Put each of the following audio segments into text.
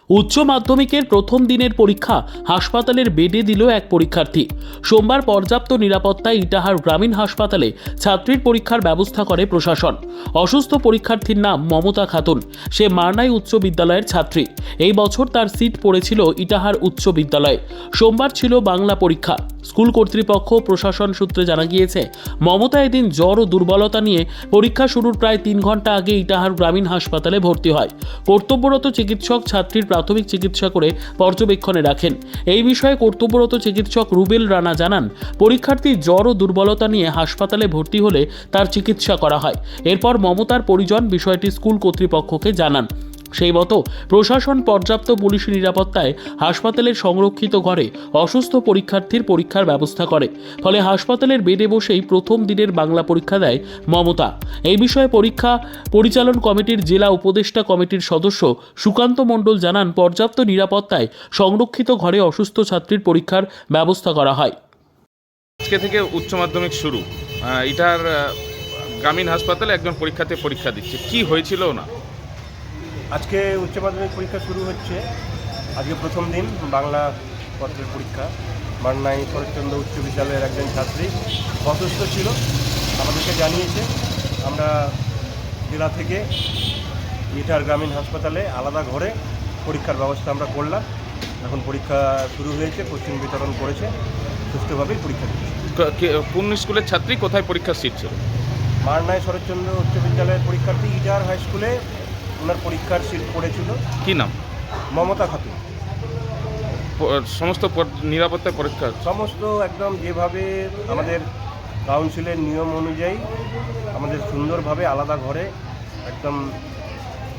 উচ্চ মাধ্যমিকের প্রথম দিনের পরীক্ষা হাসপাতালের বেডে দিল এক পরীক্ষার্থী। সোমবার পর্যাপ্ত নিরাপত্তায় ইটাহার গ্রামীণ হাসপাতালে ছাত্রীর পরীক্ষার ব্যবস্থা করে প্রশাসন। অসুস্থ পরীক্ষার্থীর নাম মমতা খাতুন। সে মারনাই উচ্চ বিদ্যালয়ের ছাত্রী। এই বছর তার সিট পড়েছিল ইটাহার উচ্চ বিদ্যালয়ে। সোমবার ছিল বাংলা পরীক্ষা। স্কুল কর্তৃপক্ষ প্রশাসন সূত্রে জানা গিয়েছে, মমতা এদিন জ্বর ও দুর্বলতা নিয়ে পরীক্ষা শুরুর প্রায় 3 ঘন্টা আগে ইটাহার গ্রামীণ হাসপাতালে ভর্তি হয়। কর্তব্যরত চিকিৎসক ছাত্রীর প্রাথমিক চিকিৎসা করে পর্যবেক্ষণে রাখেন। এই বিষয়ে কর্তব্যরত চিকিৎসক রুবেল রানা জানান, পরীক্ষার্থীর জ্বর ও দুর্বলতা নিয়ে হাসপাতালে ভর্তি হলে তার চিকিৎসা করা হয়। এরপর মমতার পরিজন বিষয়টি স্কুল কর্তৃপক্ষকে জানান। সেই মতো প্রশাসন পর্যাপ্ত পুলিশি নিরাপত্তায় হাসপাতালের সংরক্ষিত ঘরে অসুস্থ পরীক্ষার্থীর পরীক্ষার ব্যবস্থা করে। ফলে হাসপাতালের বেডে বসেই প্রথম দিনের বাংলা পরীক্ষা দেয় মমতা। এই বিষয়ে পরীক্ষা পরিচালন কমিটির জেলা উপদেষ্টা কমিটির সদস্য সুকান্ত মণ্ডল জানান, পর্যাপ্ত নিরাপত্তায় সংরক্ষিত ঘরে অসুস্থ ছাত্রীর পরীক্ষার ব্যবস্থা করা হয়। আজকে থেকে উচ্চ মাধ্যমিক শুরু। এটার গ্রামীণ হাসপাতালে একজন পরীক্ষার্থী পরীক্ষা দিচ্ছে। কি হয়েছিল না? আজকে উচ্চ মাধ্যমিক পরীক্ষা শুরু হচ্ছে। আজকে প্রথম দিন বাংলা পত্রের পরীক্ষা। মারনাই শরৎচন্দ্র উচ্চ বিদ্যালয়ের একজন ছাত্রী অসুস্থ ছিল, আমাদেরকে জানিয়েছে। আমরা জেলা থেকে ইটাহার গ্রামীণ হাসপাতালে আলাদা ঘরে পরীক্ষার ব্যবস্থা আমরা করলাম। এখন পরীক্ষা শুরু হয়েছে, কোশ্চেন বিতরণ করেছে, সুষ্ঠুভাবেই পরীক্ষা দিচ্ছে। কোন স্কুলের ছাত্রী, কোথায় পরীক্ষার সিট ছিল? মারনাই শরৎচন্দ্র উচ্চ বিদ্যালয়ের পরীক্ষার্থী ইটাহার হাই স্কুলে ওনার পরীক্ষার সিট পড়েছিল। কি নাম? মমতা খাতুন। সমস্ত নিরাপত্তায় পরীক্ষা সমস্ত একদম যেভাবে আমাদের কাউন্সিলের নিয়ম অনুযায়ী আমাদের সুন্দরভাবে আলাদা ঘরে একদম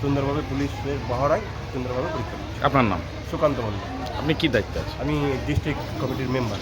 সুন্দরভাবে পুলিশের পাহারায় সুন্দরভাবে পরীক্ষা দিচ্ছে। আপনার নাম? সুকান্ত মণ্ডল। আপনি কি দায়িত্বে আছেন? আমি ডিস্ট্রিক্ট কমিটির মেম্বার।